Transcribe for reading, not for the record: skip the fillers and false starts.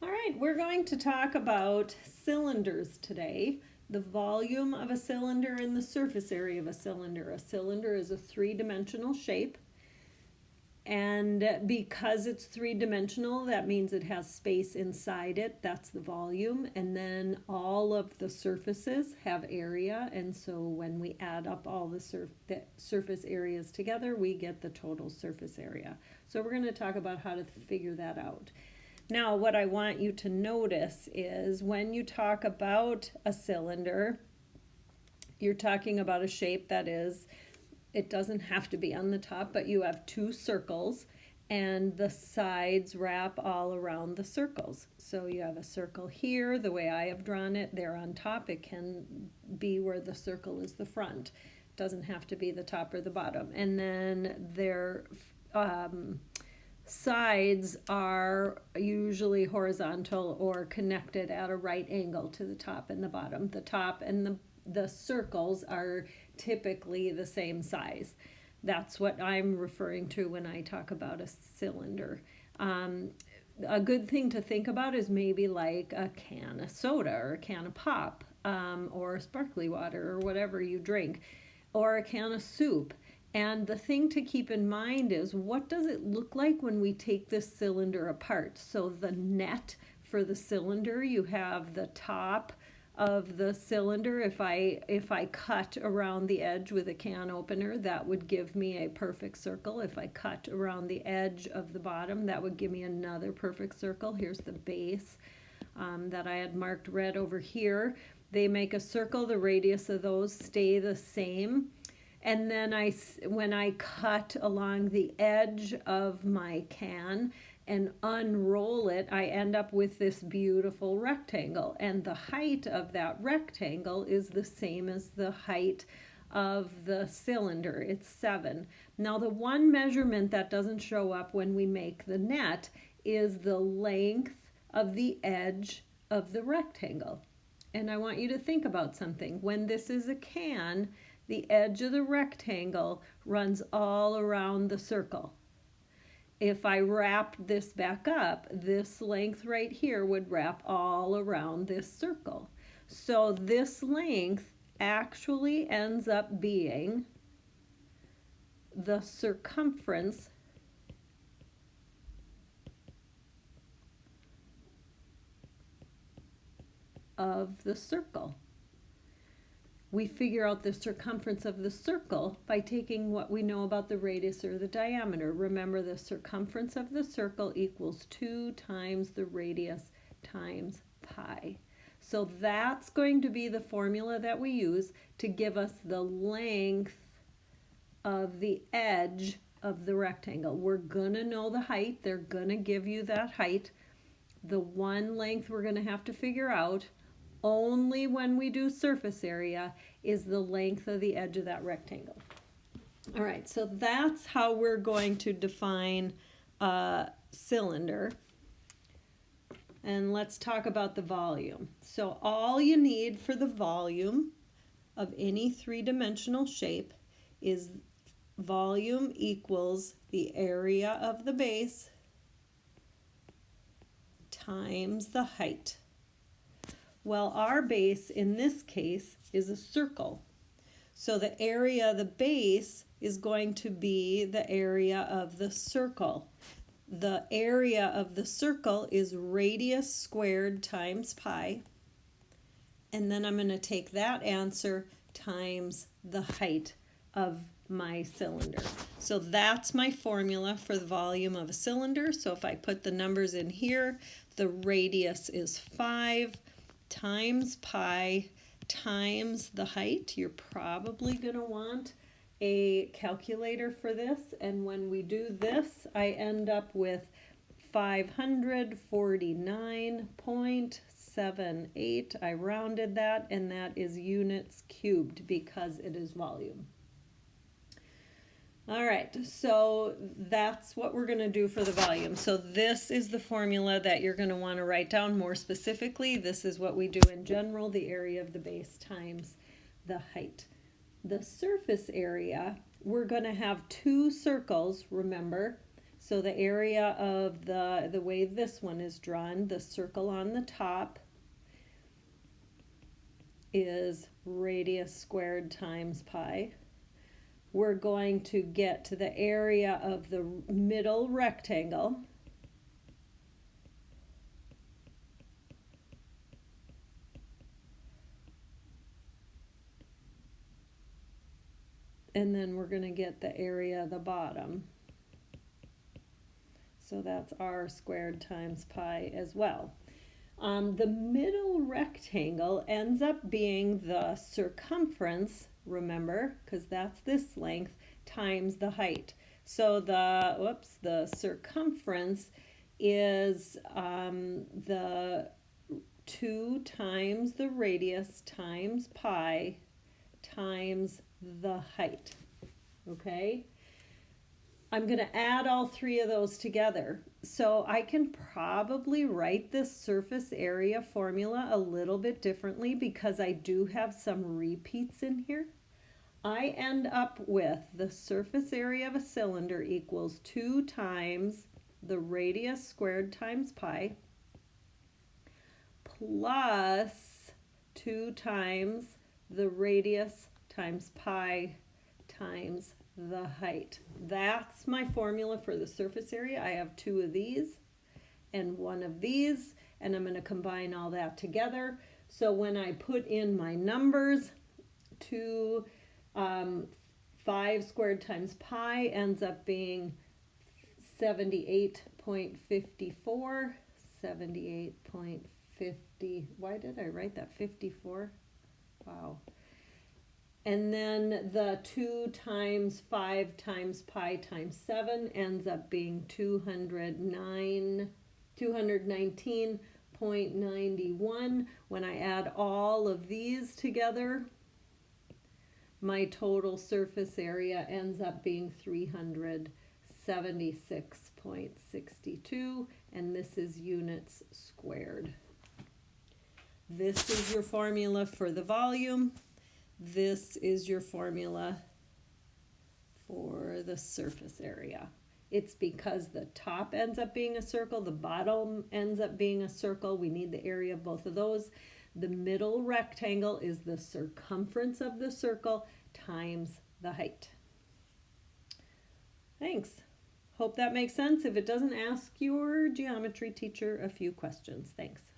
All right, we're going to talk about cylinders today. The volume of a cylinder and the surface area of a cylinder. A cylinder is a three-dimensional shape. And because it's three-dimensional, that means it has space inside it. That's the volume. And then all of the surfaces have area. And so when we add up all the surface areas together, we get the total surface area. So we're going to talk about how to figure that out. Now, what I want you to notice is when you talk about a cylinder, you're talking about a shape that is, it doesn't have to be on the top, but you have two circles and the sides wrap all around the circles. So you have a circle here, the way I have drawn it, there on top. It can be where the circle is the front. It doesn't have to be the top or the bottom. And then their sides are usually horizontal or connected at a right angle to the top and the bottom. The top and the circles are typically the same size. That's what I'm referring to when I talk about a cylinder. A good thing to think about is maybe like a can of soda or a can of pop, or sparkly water or whatever you drink, or a can of soup. And the thing to keep in mind is, what does it look like when we take this cylinder apart? So the net for the cylinder, you have the top of the cylinder. If I cut around the edge with a can opener, that would give me a perfect circle. If I cut around the edge of the bottom, that would give me another perfect circle. Here's the base that I had marked red over here. They make a circle. The radius of those stay the same. And then when I cut along the edge of my can and unroll it, I end up with this beautiful rectangle. And the height of that rectangle is the same as the height of the cylinder. It's 7. Now, the one measurement that doesn't show up when we make the net is the length of the edge of the rectangle. And I want you to think about something. When this is a can, the edge of the rectangle runs all around the circle. If I wrap this back up, this length right here would wrap all around this circle. So this length actually ends up being the circumference of the circle. We figure out the circumference of the circle by taking what we know about the radius or the diameter. Remember, the circumference of the circle equals 2 times the radius times pi. So that's going to be the formula that we use to give us the length of the edge of the rectangle. We're going to know the height. They're going to give you that height. The one length we're going to have to figure out only when we do surface area is the length of the edge of that rectangle. All right, so that's how we're going to define a cylinder. And let's talk about the volume. So all you need for the volume of any three-dimensional shape is volume equals the area of the base times the height. Well, our base in this case is a circle. So the area of the base is going to be the area of the circle. The area of the circle is radius squared times pi. And then I'm going to take that answer times the height of my cylinder. So that's my formula for the volume of a cylinder. So if I put the numbers in here, the radius is 5 times pi times the height. You're probably going to want a calculator for this, and when we do this, I end up with 549.78. I rounded that, and that is units cubed because it is volume. All right, so that's what we're going to do for the volume. So this is the formula that you're going to want to write down more specifically. This is what we do in general, the area of the base times the height. The surface area, we're going to have two circles, remember. So the area of the way this one is drawn, the circle on the top is radius squared times pi. We're going to get to the area of the middle rectangle. And then we're going to get the area of the bottom. So that's r squared times pi as well. The middle rectangle ends up being the circumference, remember, because that's this length, times the height. So the circumference is the 2 times the radius times pi times the height, okay? I'm going to add all three of those together. So I can probably write this surface area formula a little bit differently because I do have some repeats in here. I end up with the surface area of a cylinder equals 2 times the radius squared times pi plus 2 times the radius times pi times the height. That's my formula for the surface area. I have 2 of these and 1 of these, and I'm going to combine all that together. So when I put in my numbers, 5 squared times pi ends up being 78.54. 78.50. Why did I write that 54? Wow. And then the 2 times 5 times pi times 7 ends up being 219.91. When I add all of these together, my total surface area ends up being 376.62, and this is units squared. This is your formula for the volume. This is your formula for the surface area. It's because the top ends up being a circle, the bottom ends up being a circle. We need the area of both of those. The middle rectangle is the circumference of the circle times the height. Thanks. Hope that makes sense. If it doesn't, ask your geometry teacher a few questions. Thanks.